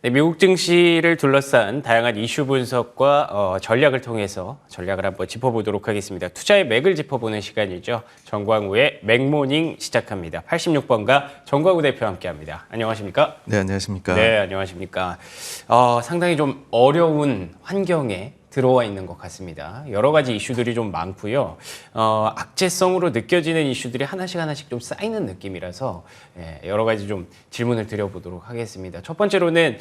네, 미국 증시를 둘러싼 다양한 이슈 분석과 전략을 통해서 전략을 한번 짚어보도록 하겠습니다. 투자의 맥을 짚어보는 시간이죠. 정광우의 맥모닝 시작합니다. 86번가 정광우 대표와 함께합니다. 안녕하십니까? 네, 안녕하십니까? 네, 안녕하십니까? 상당히 좀 어려운 환경에 들어와 있는 것 같습니다. 여러 가지 이슈들이 좀 많고요. 악재성으로 느껴지는 이슈들이 하나씩 좀 쌓이는 느낌이라서 여러 가지 좀 질문을 드려보도록 하겠습니다. 첫 번째로는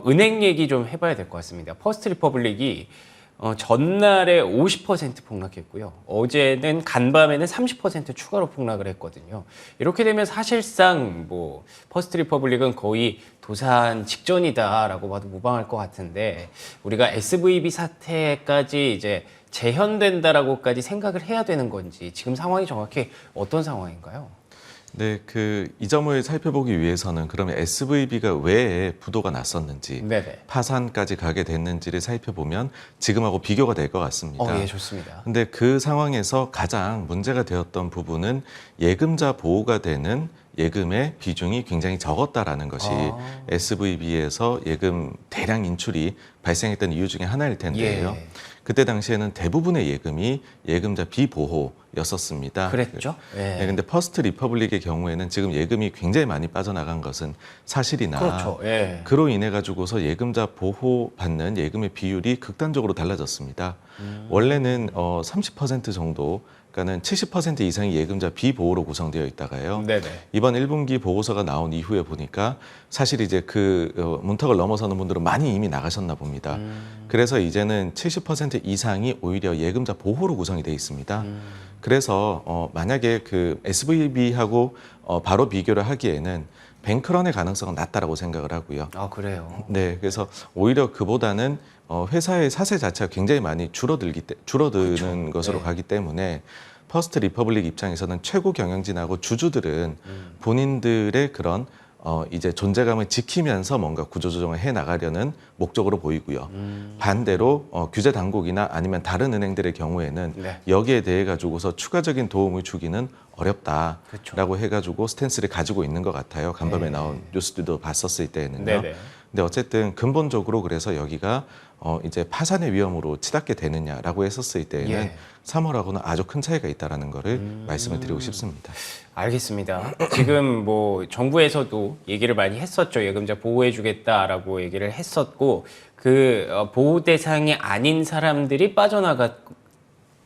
은행 얘기 좀 해봐야 될 것 같습니다. 퍼스트 리퍼블릭이 전날에 50% 폭락했고요. 어제는 간밤에는 30% 추가로 폭락을 했거든요. 이렇게 되면 사실상 뭐 퍼스트 리퍼블릭은 거의 도산 직전이다라고 봐도 무방할 것 같은데 우리가 SVB 사태까지 이제 재현된다라고까지 생각을 해야 되는 건지 지금 상황이 정확히 어떤 상황인가요? 네, 이 점을 살펴보기 위해서는 그러면 SVB가 왜 부도가 났었는지, 네네. 파산까지 가게 됐는지를 살펴보면 지금하고 비교가 될 것 같습니다. 예, 좋습니다. 근데 그 상황에서 가장 문제가 되었던 부분은 예금자 보호가 되는 예금의 비중이 굉장히 적었다라는 것이 SVB에서 예금 대량 인출이 발생했던 이유 중에 하나일 텐데요. 예. 그때 당시에는 대부분의 예금이 예금자 비보호였었습니다. 그랬죠? 예. 네, 근데 퍼스트 리퍼블릭의 경우에는 지금 예금이 굉장히 많이 빠져나간 것은 사실이나 그렇죠. 예. 그로 인해 가지고서 예금자 보호받는 예금의 비율이 극단적으로 달라졌습니다. 원래는 30% 정도, 그러니까는 70% 이상이 예금자 비보호로 구성되어 있다가요. 네네. 이번 1분기 보고서가 나온 이후에 보니까 사실 이제 문턱을 넘어서는 분들은 많이 이미 나가셨나 봅니다. 그래서 이제는 70% 이상이 오히려 예금자 보호로 구성이 되어 있습니다. 그래서 만약에 SVB하고 바로 비교를 하기에는 뱅크런의 가능성은 낮다라고 생각을 하고요. 아, 그래요? 네, 그래서 오히려 그보다는 회사의 사세 자체가 굉장히 많이 줄어드는 그렇죠. 것으로 네. 가기 때문에 퍼스트 리퍼블릭 입장에서는 최고 경영진하고 주주들은 본인들의 그런 이제 존재감을 지키면서 뭔가 구조조정을 해 나가려는 목적으로 보이고요. 반대로 규제 당국이나 아니면 다른 은행들의 경우에는 네. 여기에 대해 가지고서 추가적인 도움을 주기는 어렵다라고 그렇죠. 해가지고 스탠스를 가지고 있는 것 같아요. 간밤에 네. 나온 뉴스들도 봤었을 때에는요. 네네. 근데 어쨌든 근본적으로 그래서 여기가 이제 파산의 위험으로 치닫게 되느냐라고 했었을 때에는 예. 3월하고는 아주 큰 차이가 있다라는 거를 말씀을 드리고 싶습니다. 알겠습니다. 지금 뭐 정부에서도 얘기를 많이 했었죠. 예금자 보호해주겠다라고 얘기를 했었고 보호 대상이 아닌 사람들이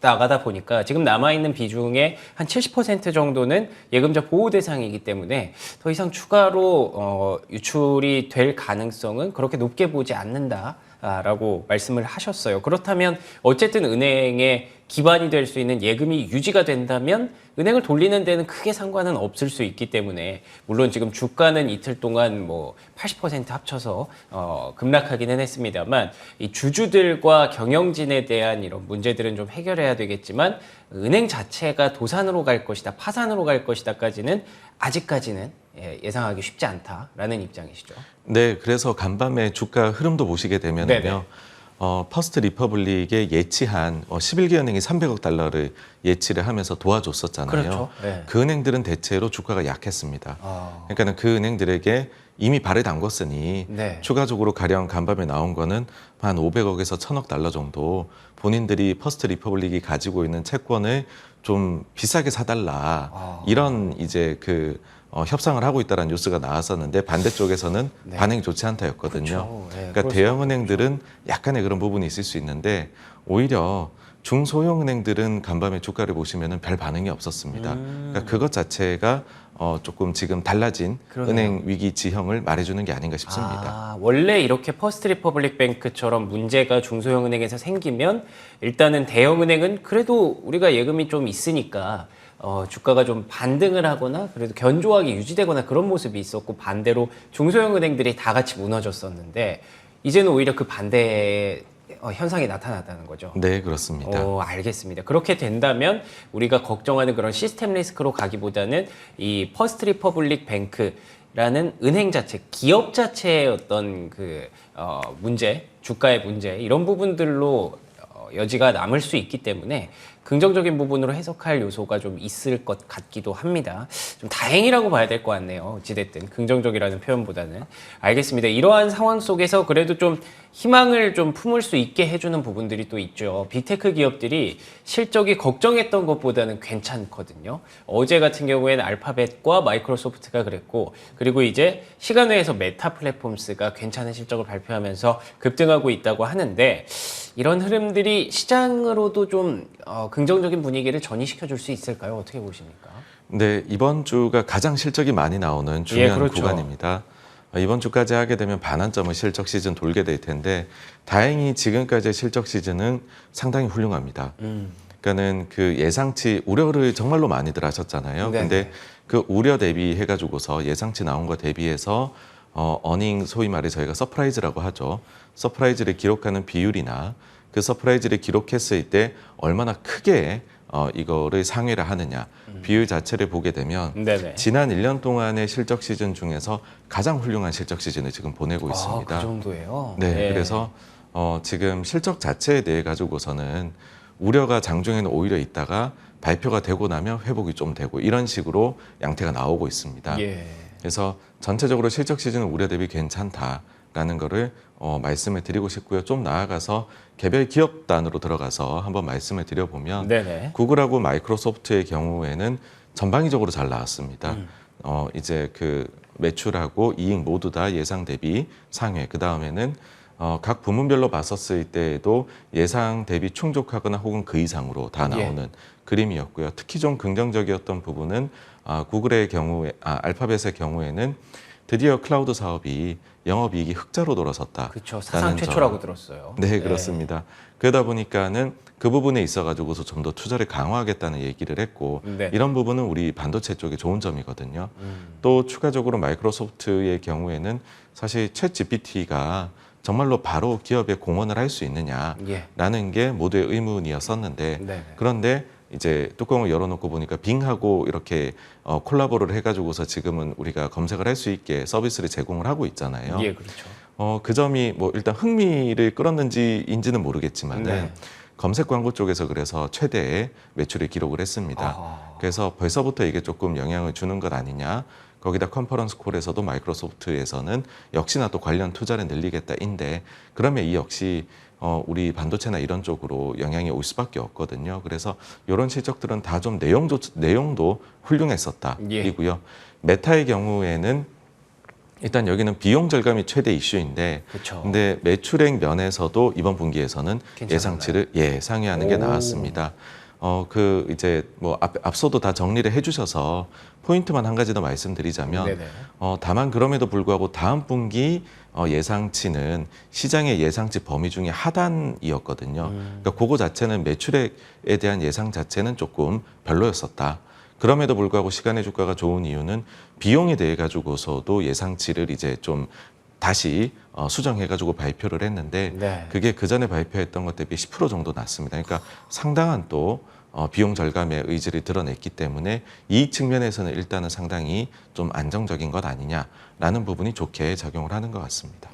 나가다 보니까 지금 남아있는 비중의 한 70% 정도는 예금자 보호 대상이기 때문에 더 이상 추가로 유출이 될 가능성은 그렇게 높게 보지 않는다라고 말씀을 하셨어요. 그렇다면 어쨌든 은행의 기반이 될 수 있는 예금이 유지가 된다면 은행을 돌리는 데는 크게 상관은 없을 수 있기 때문에 물론 지금 주가는 이틀 동안 뭐 80% 합쳐서 급락하기는 했습니다만 이 주주들과 경영진에 대한 이런 문제들은 좀 해결해야 되겠지만 은행 자체가 도산으로 갈 것이다, 파산으로 갈 것이다까지는 아직까지는 예상하기 쉽지 않다라는 입장이시죠. 네, 그래서 간밤에 주가 흐름도 보시게 되면요. 네네. 퍼스트 리퍼블릭에 예치한 11개 은행이 300억 달러를 예치를 하면서 도와줬었잖아요. 그렇죠. 네. 그 은행들은 대체로 주가가 약했습니다. 그러니까 그 은행들에게 이미 발을 담궜으니 네. 추가적으로 가령 간밤에 나온 거는 한 500억에서 1000억 달러 정도 본인들이 퍼스트 리퍼블릭이 가지고 있는 채권을 좀 비싸게 사달라 이런 이제 협상을 하고 있다는 뉴스가 나왔었는데 반대쪽에서는 네. 반응이 좋지 않다였거든요. 그렇죠. 네, 그러니까 그럴 대형 은행들은 약간의 그런 부분이 있을 수 있는데 오히려 중소형 은행들은 간밤에 주가를 보시면은 별 반응이 없었습니다. 그러니까 그것 자체가 조금 지금 달라진 그러네요. 은행 위기 지형을 말해주는 게 아닌가 싶습니다. 원래 이렇게 퍼스트 리퍼블릭 뱅크처럼 문제가 중소형 은행에서 생기면 일단은 대형 은행은 그래도 우리가 예금이 좀 있으니까 주가가 좀 반등을 하거나 그래도 견조하게 유지되거나 그런 모습이 있었고 반대로 중소형 은행들이 다 같이 무너졌었는데 이제는 오히려 그 반대의 현상이 나타났다는 거죠. 네, 그렇습니다. 알겠습니다. 그렇게 된다면 우리가 걱정하는 그런 시스템 리스크로 가기보다는 이 퍼스트 리퍼블릭 뱅크라는 은행 자체, 기업 자체의 어떤 문제, 주가의 문제 이런 부분들로 여지가 남을 수 있기 때문에 긍정적인 부분으로 해석할 요소가 좀 있을 것 같기도 합니다. 좀 다행이라고 봐야 될 것 같네요. 어찌됐든 긍정적이라는 표현보다는. 알겠습니다. 이러한 상황 속에서 그래도 좀 희망을 좀 품을 수 있게 해주는 부분들이 또 있죠. 빅테크 기업들이 실적이 걱정했던 것보다는 괜찮거든요. 어제 같은 경우에는 알파벳과 마이크로소프트가 그랬고, 그리고 이제 시간외에서 메타 플랫폼스가 괜찮은 실적을 발표하면서 급등하고 있다고 하는데, 이런 흐름들이 시장으로도 좀 긍정적인 분위기를 전이시켜 줄 수 있을까요? 어떻게 보십니까? 네, 이번 주가 가장 실적이 많이 나오는 중요한 그렇죠. 구간입니다. 이번 주까지 하게 되면 반환점의 실적 시즌 돌게 될 텐데 다행히 지금까지의 실적 시즌은 상당히 훌륭합니다. 그러니까는 그 예상치 우려를 정말로 많이들 하셨잖아요. 네네. 근데 그 우려 대비해 가지고서 예상치 나온 거 대비해서 어닝 소위 말해 저희가 서프라이즈라고 하죠. 서프라이즈를 기록하는 비율이나 그 서프라이즈를 기록했을 때 얼마나 크게 이거를 상회를 하느냐 비율 자체를 보게 되면 네네. 지난 1년 동안의 실적 시즌 중에서 가장 훌륭한 실적 시즌을 지금 보내고 있습니다. 그 정도예요? 네, 그래서 지금 실적 자체에 대해 가지고서는 우려가 장중에는 오히려 있다가 발표가 되고 나면 회복이 좀 되고 이런 식으로 양태가 나오고 있습니다. 예. 그래서 전체적으로 실적 시즌은 우려 대비 괜찮다라는 거를 말씀을 드리고 싶고요. 좀 나아가서 개별 기업 단으로 들어가서 한번 말씀을 드려보면 네네. 구글하고 마이크로소프트의 경우에는 전방위적으로 잘 나왔습니다. 이제 그 매출하고 이익 모두 다 예상 대비 상회. 그 다음에는 각 부문별로 봤었을 때에도 예상 대비 충족하거나 혹은 그 이상으로 다 나오는 그림이었고요. 특히 좀 긍정적이었던 부분은 구글의 경우에, 알파벳의 경우에는 드디어 클라우드 사업이 영업이익이 흑자로 돌아섰다. 그렇죠. 사상 최초라고 들었어요. 네, 그렇습니다. 그러다 보니까는 그 부분에 있어가지고서 좀 더 투자를 강화하겠다는 얘기를 했고 네. 이런 부분은 우리 반도체 쪽에 좋은 점이거든요. 또 추가적으로 마이크로소프트의 경우에는 사실 챗 GPT가 정말로 바로 기업에 공헌을 할 수 있느냐라는 게 모두의 의문이었었는데 네. 그런데 이제 뚜껑을 열어놓고 보니까 빙하고 이렇게 콜라보를 해가지고서 지금은 우리가 검색을 할 수 있게 서비스를 제공을 하고 있잖아요. 예, 그렇죠. 그 점이 뭐 일단 흥미를 끌었는지인지는 모르겠지만은 네. 검색 광고 쪽에서 그래서 최대의 매출을 기록을 했습니다. 그래서 벌써부터 이게 조금 영향을 주는 것 아니냐. 거기다 컨퍼런스 콜에서도 마이크로소프트에서는 역시나 또 관련 투자를 늘리겠다인데 그러면 이 역시 우리 반도체나 이런 쪽으로 영향이 올 수밖에 없거든요. 그래서 이런 실적들은 다 좀 내용도 훌륭했었다. 이고요. 메타의 경우에는 일단 여기는 비용 절감이 최대 이슈인데, 그쵸. 근데 매출액 면에서도 이번 분기에서는 괜찮았나요? 예상치를 상회하는 게 나왔습니다. 그 이제 뭐 앞서도 다 정리를 해주셔서 포인트만 한 가지 더 말씀드리자면, 네네. 다만 그럼에도 불구하고 다음 분기 예상치는 시장의 예상치 범위 중에 하단이었거든요. 그러니까 그거 자체는 매출액에 대한 예상 자체는 조금 별로였었다. 그럼에도 불구하고 시간의 주가가 좋은 이유는 비용에 대해 가지고서도 예상치를 이제 좀 다시 수정해가지고 발표를 했는데 네. 그게 그 전에 발표했던 것 대비 10% 정도 낮습니다. 그러니까 상당한 또 비용 절감의 의지를 드러냈기 때문에 이익 측면에서는 일단은 상당히 좀 안정적인 것 아니냐라는 부분이 좋게 작용을 하는 것 같습니다.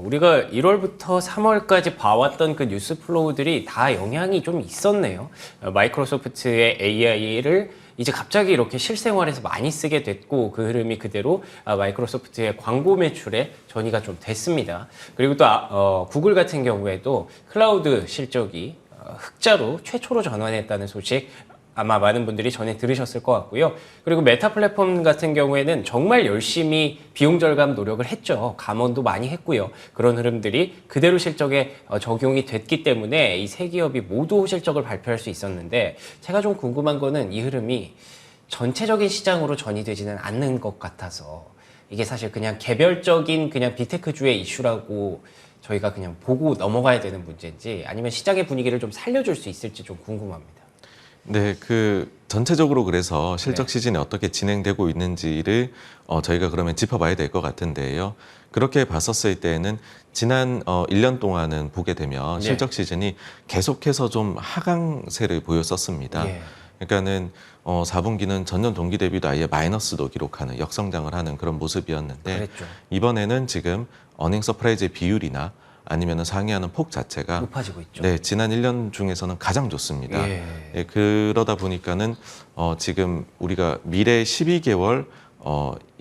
우리가 1월부터 3월까지 봐왔던 그 뉴스 플로우들이 다 영향이 좀 있었네요. 마이크로소프트의 AI를 이제 갑자기 이렇게 실생활에서 많이 쓰게 됐고 그 흐름이 그대로 마이크로소프트의 광고 매출에 전이가 좀 됐습니다. 그리고 또 구글 같은 경우에도 클라우드 실적이 흑자로 최초로 전환했다는 소식 아마 많은 분들이 전에 들으셨을 것 같고요. 그리고 메타 플랫폼 같은 경우에는 정말 열심히 비용 절감 노력을 했죠. 감원도 많이 했고요. 그런 흐름들이 그대로 실적에 적용이 됐기 때문에 이 세 기업이 모두 실적을 발표할 수 있었는데 제가 좀 궁금한 거는 이 흐름이 전체적인 시장으로 전이되지는 않는 것 같아서 이게 사실 그냥 개별적인 그냥 빅테크주의 이슈라고 저희가 그냥 보고 넘어가야 되는 문제인지 아니면 시장의 분위기를 좀 살려줄 수 있을지 좀 궁금합니다. 네, 그 전체적으로 그래서 실적 시즌이 어떻게 진행되고 있는지를 저희가 그러면 짚어봐야 될 것 같은데요. 그렇게 봤었을 때에는 지난 1년 동안은 보게 되면 실적 시즌이 계속해서 좀 하강세를 보였었습니다. 그러니까는 4분기는 전년 동기 대비도 아예 마이너스도 기록하는 역성장을 하는 그런 모습이었는데 그랬죠. 이번에는 지금 어닝 서프라이즈의 비율이나 아니면 상회하는 폭 자체가 높아지고 있죠. 네, 지난 1년 중에서는 가장 좋습니다. 예. 예, 그러다 보니까는 지금 우리가 미래 12개월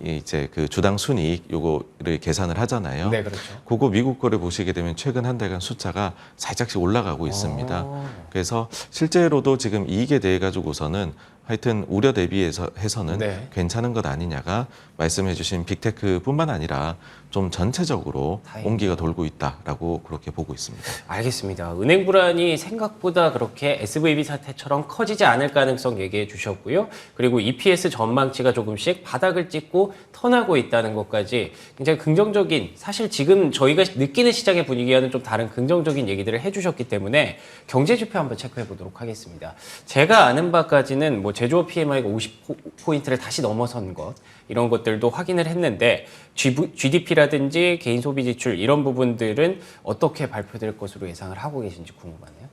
이제 그 주당 순이익 요거를 계산을 하잖아요. 네, 그렇죠. 그거 미국 거를 보시게 되면 최근 한 달간 숫자가 살짝씩 올라가고 있습니다. 그래서 실제로도 지금 이익에 대해 가지고서는 하여튼 우려 대비해서 해서는 네. 괜찮은 것 아니냐가 말씀해주신 빅테크뿐만 아니라 좀 전체적으로 다행이네요. 온기가 돌고 있다라고 그렇게 보고 있습니다. 알겠습니다. 은행 불안이 생각보다 그렇게 SVB 사태처럼 커지지 않을 가능성 얘기해 주셨고요. 그리고 EPS 전망치가 조금씩 바닥을 찍고 턴하고 있다는 것까지 굉장히 긍정적인, 사실 지금 저희가 느끼는 시장의 분위기와는 좀 다른 긍정적인 얘기들을 해주셨기 때문에 경제 지표 한번 체크해 보도록 하겠습니다. 제가 아는 바까지는 뭐 제조업 PMI가 50포인트를 다시 넘어선 것, 이런 것들도 확인을 했는데 GDP라든지 개인 소비 지출 이런 부분들은 어떻게 발표될 것으로 예상을 하고 계신지 궁금하네요.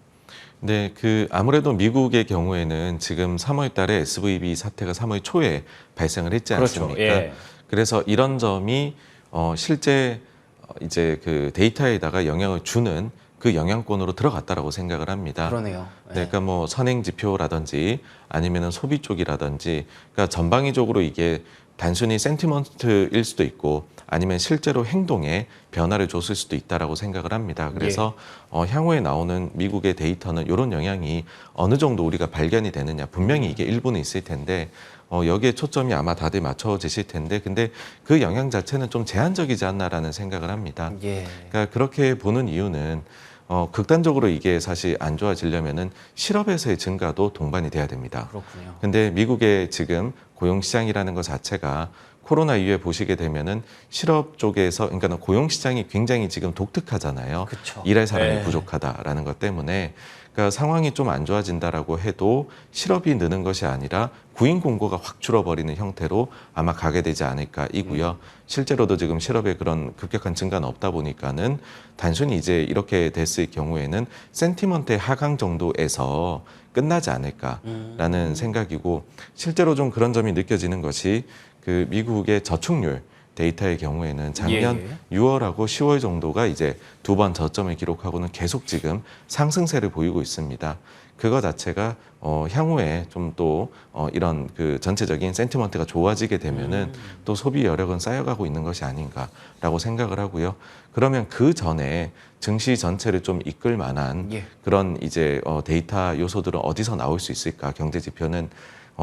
네, 아무래도 미국의 경우에는 지금 3월 달에 SVB 사태가 3월 초에 발생을 했지 않습니까? 그렇죠. 예. 그래서 이런 점이 실제 이제 그 데이터에다가 영향을 주는 그 영향권으로 들어갔다라고 생각을 합니다. 그러네요. 네, 그러니까 뭐 선행 지표라든지 아니면은 소비 쪽이라든지, 그러니까 전방위적으로 이게 단순히 센티먼트일 수도 있고 아니면 실제로 행동에 변화를 줬을 수도 있다라고 생각을 합니다. 그래서 향후에 나오는 미국의 데이터는 이런 영향이 어느 정도 우리가 발견이 되느냐, 분명히 이게 일부는 있을 텐데 여기에 초점이 아마 다들 맞춰지실 텐데, 근데 그 영향 자체는 좀 제한적이지 않나라는 생각을 합니다. 예. 그러니까 그렇게 보는 이유는 극단적으로 이게 사실 안 좋아지려면은 실업에서의 증가도 동반이 돼야 됩니다. 그렇군요. 근데 미국의 지금 고용시장이라는 것 자체가 코로나 이후에 보시게 되면은 실업 쪽에서, 그러니까 고용시장이 굉장히 지금 독특하잖아요. 그쵸. 일할 사람이 네. 부족하다라는 것 때문에, 그러니까 상황이 좀 안 좋아진다라고 해도 실업이 느는 것이 아니라 구인 공고가 확 줄어버리는 형태로 아마 가게 되지 않을까 이고요. 실제로도 지금 실업의 그런 급격한 증가는 없다 보니까는 단순히 이제 이렇게 됐을 경우에는 센티먼트의 하강 정도에서 끝나지 않을까라는 생각이고, 실제로 좀 그런 점이 느껴지는 것이 그 미국의 저축률 데이터의 경우에는 작년 6월하고 10월 정도가 이제 두 번 저점을 기록하고는 계속 지금 상승세를 보이고 있습니다. 그거 자체가 향후에 좀 또 이런 그 전체적인 센티먼트가 좋아지게 되면은 또 소비 여력은 쌓여가고 있는 것이 아닌가라고 생각을 하고요. 그러면 그 전에 증시 전체를 좀 이끌 만한 그런 이제 데이터 요소들은 어디서 나올 수 있을까? 경제 지표는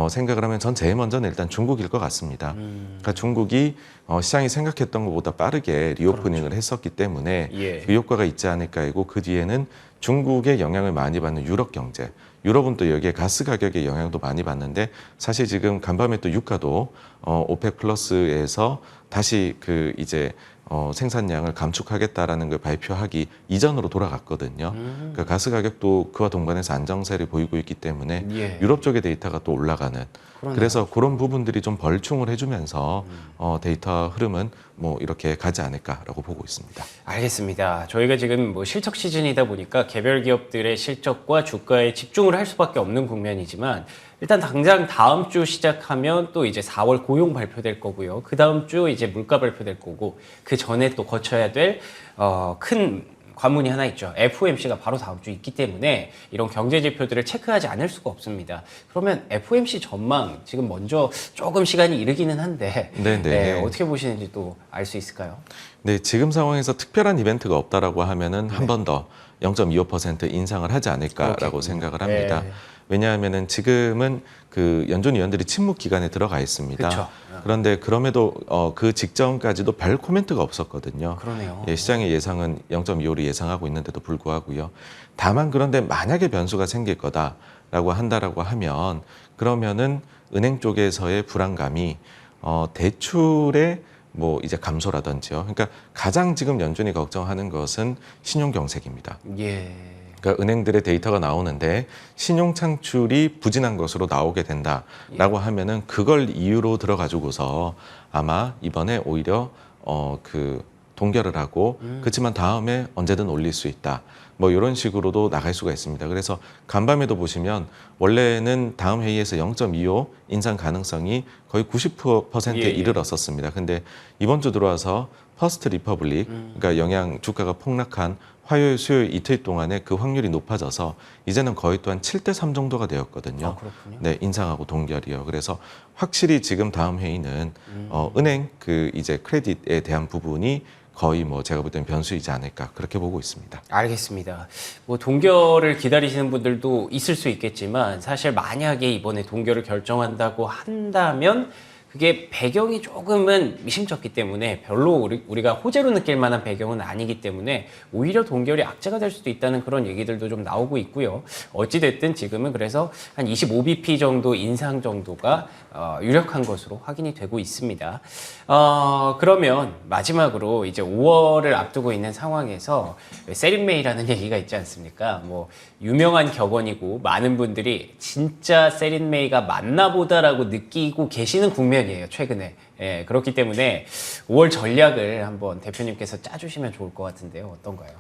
생각을 하면 전 제일 먼저는 일단 중국일 것 같습니다. 그러니까 중국이 시장이 생각했던 것보다 빠르게 리오프닝을 했었기 때문에 그 효과가 있지 않을까 하고, 그 뒤에는 중국의 영향을 많이 받는 유럽 경제, 유럽은 또 여기에 가스 가격의 영향도 많이 받는데, 사실 지금 간밤에 또 유가도 오펙 플러스에서 다시 그 이제 생산량을 감축하겠다라는 걸 발표하기 이전으로 돌아갔거든요. 그러니까 가스 가격도 그와 동반해서 안정세를 보이고 있기 때문에 유럽 쪽의 데이터가 또 올라가는. 그래서 그런 부분들이 좀 벌충을 해주면서 데이터 흐름은 뭐 이렇게 가지 않을까라고 보고 있습니다. 알겠습니다. 저희가 지금 뭐 실적 시즌이다 보니까 개별 기업들의 실적과 주가에 집중을 할 수밖에 없는 국면이지만, 일단 당장 다음 주 시작하면 또 이제 4월 고용 발표될 거고요. 그 다음 주 이제 물가 발표될 거고, 그 전에 또 거쳐야 될 큰 관문이 하나 있죠. FOMC가 바로 다음 주 있기 때문에 이런 경제 지표들을 체크하지 않을 수가 없습니다. 그러면 FOMC 전망, 지금 먼저 조금 시간이 이르기는 한데 어떻게 보시는지 또 알 수 있을까요? 네, 지금 상황에서 특별한 이벤트가 없다라고 하면은 한 번 더 0.25% 인상을 하지 않을까라고 생각을 합니다. 왜냐하면은 지금은 그 연준 위원들이 침묵 기간에 들어가 있습니다. 그쵸. 그런데 그럼에도 그 직전까지도 별 코멘트가 없었거든요. 그러네요. 시장의 예상은 0.25를 예상하고 있는데도 불구하고요. 다만 그런데 만약에 변수가 생길 거다라고 한다라고 하면, 그러면은 은행 쪽에서의 불안감이 대출의 뭐 이제 감소라든지요. 그러니까 가장 지금 연준이 걱정하는 것은 신용 경색입니다. 그러니까 은행들의 데이터가 나오는데 신용 창출이 부진한 것으로 나오게 된다라고 하면은 그걸 이유로 들어가지고서 아마 이번에 오히려 그 동결을 하고, 그렇지만 다음에 언제든 올릴 수 있다. 뭐 이런 식으로도 나갈 수가 있습니다. 그래서 간밤에도 보시면 원래는 다음 회의에서 0.25 인상 가능성이 거의 90%에 이르렀었습니다. 근데 이번 주 들어와서 퍼스트 리퍼블릭, 그러니까 영양 주가가 폭락한 화요일, 수요일 이틀 동안에 그 확률이 높아져서 이제는 거의 또 한 7대3 정도가 되었거든요. 아, 그렇군요. 네, 인상하고 동결이요. 그래서 확실히 지금 다음 회의는 은행 그 이제 크레딧에 대한 부분이 거의 뭐 제가 볼 때는 변수이지 않을까 그렇게 보고 있습니다. 알겠습니다. 뭐 동결을 기다리시는 분들도 있을 수 있겠지만 사실 만약에 이번에 동결을 결정한다고 한다면 그게 배경이 조금은 미심쩍기 때문에 별로 우리가 호재로 느낄 만한 배경은 아니기 때문에 오히려 동결이 악재가 될 수도 있다는 그런 얘기들도 좀 나오고 있고요. 어찌됐든 지금은 그래서 한 25bp 정도 인상 정도가 유력한 것으로 확인이 되고 있습니다. 그러면 마지막으로 이제 5월을 앞두고 있는 상황에서 세린메이라는 얘기가 있지 않습니까? 뭐 유명한 격언이고 많은 분들이 진짜 세린메이가 맞나 보다라고 느끼고 계시는 국면이에요, 최근에. 예, 그렇기 때문에 5월 전략을 한번 대표님께서 짜주시면 좋을 것 같은데요. 어떤가요?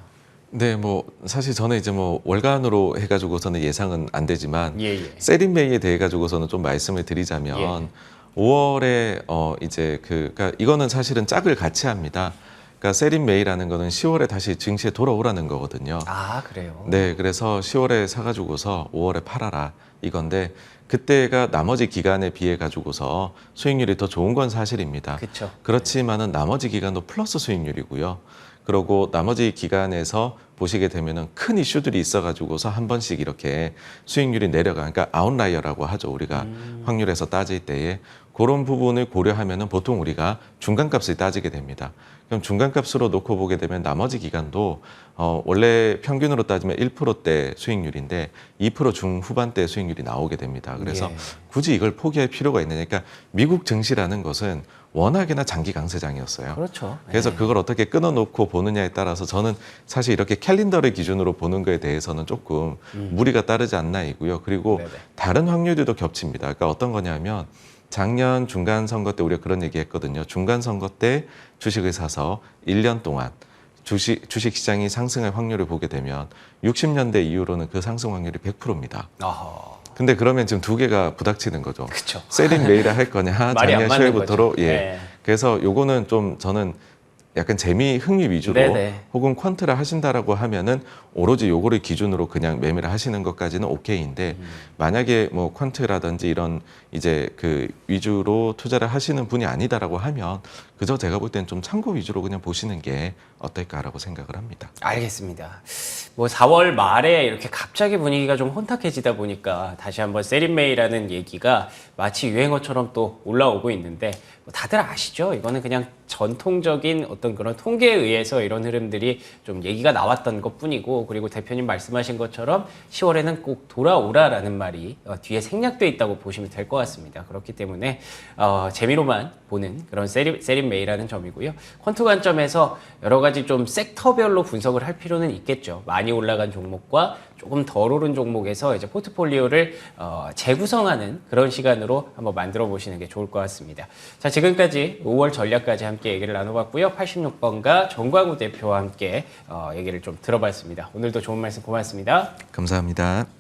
네, 뭐 사실 저는 이제 뭐 월간으로 해가지고서는 예상은 안 되지만 예. 세린메이에 대해 가지고서는 좀 말씀을 드리자면 5월에 이제 그러니까 이거는 사실은 짝을 같이 합니다. 그러니까 세린메이라는 거는 10월에 다시 증시에 돌아오라는 거거든요. 아, 그래요? 네, 그래서 10월에 사가지고서 5월에 팔아라 이건데 그때가 나머지 기간에 비해 가지고서 수익률이 더 좋은 건 사실입니다. 그쵸. 그렇지만은 나머지 기간도 플러스 수익률이고요. 그리고 나머지 기간에서 보시게 되면은 큰 이슈들이 있어가지고서 한 번씩 이렇게 수익률이 내려가, 그러니까 아웃라이어라고 하죠. 우리가 확률에서 따질 때에 그런 부분을 고려하면은 보통 우리가 중간값을 따지게 됩니다. 그럼 중간값으로 놓고 보게 되면 나머지 기간도 원래 평균으로 따지면 1%대 수익률인데 2% 중후반대 수익률이 나오게 됩니다. 그래서 굳이 이걸 포기할 필요가 있느냐. 그러니까 미국 증시라는 것은 워낙에나 장기 강세장이었어요. 그렇죠. 그래서 그걸 어떻게 끊어놓고 보느냐에 따라서 저는 사실 이렇게 캘린더를 기준으로 보는 거에 대해서는 조금 무리가 따르지 않나 이고요. 그리고 네네. 다른 확률들도 겹칩니다. 그러니까 어떤 거냐면 작년 중간 선거 때 우리가 그런 얘기 했거든요. 중간 선거 때 주식을 사서 1년 동안 주식 시장이 상승할 확률을 보게 되면 60년대 이후로는 그 상승 확률이 100%입니다. 아하. 근데 그러면 지금 두 개가 부닥치는 거죠. 그쵸. 세린메이를 할 거냐, 말이 안 작년 맞는 10월부터로. 거죠. 예. 네. 그래서 요거는 좀 저는 약간 흥미 위주로 네네. 혹은 퀀트를 하신다라고 하면은 오로지 요거를 기준으로 그냥 매매를 하시는 것까지는 오케이인데 만약에 뭐 퀀트라든지 이런 이제 그 위주로 투자를 하시는 분이 아니다라고 하면 그저 제가 볼 때는 좀 참고 위주로 그냥 보시는 게 어떨까라고 생각을 합니다. 알겠습니다. 뭐 4월 말에 이렇게 갑자기 분위기가 좀 혼탁해지다 보니까 다시 한번 세린메이라는 얘기가 마치 유행어처럼 또 올라오고 있는데 뭐 다들 아시죠? 이거는 그냥 전통적인 어떤 그런 통계에 의해서 이런 흐름들이 좀 얘기가 나왔던 것뿐이고, 그리고 대표님 말씀하신 것처럼 10월에는 꼭 돌아오라라는 말이 뒤에 생략돼 있다고 보시면 될 것 같습니다. 그렇기 때문에 재미로만 보는 그런 세린메이라는 점이고요. 퀀트 관점에서 여러 가지 좀 섹터별로 분석을 할 필요는 있겠죠. 많이 올라간 종목과 조금 덜 오른 종목에서 이제 포트폴리오를 재구성하는 그런 시간으로 한번 만들어 보시는 게 좋을 것 같습니다. 자, 지금까지 5월 전략까지 함께 얘기를 나눠봤고요. 86번가 정광우 대표와 함께 얘기를 좀 들어봤습니다. 오늘도 좋은 말씀 고맙습니다. 감사합니다.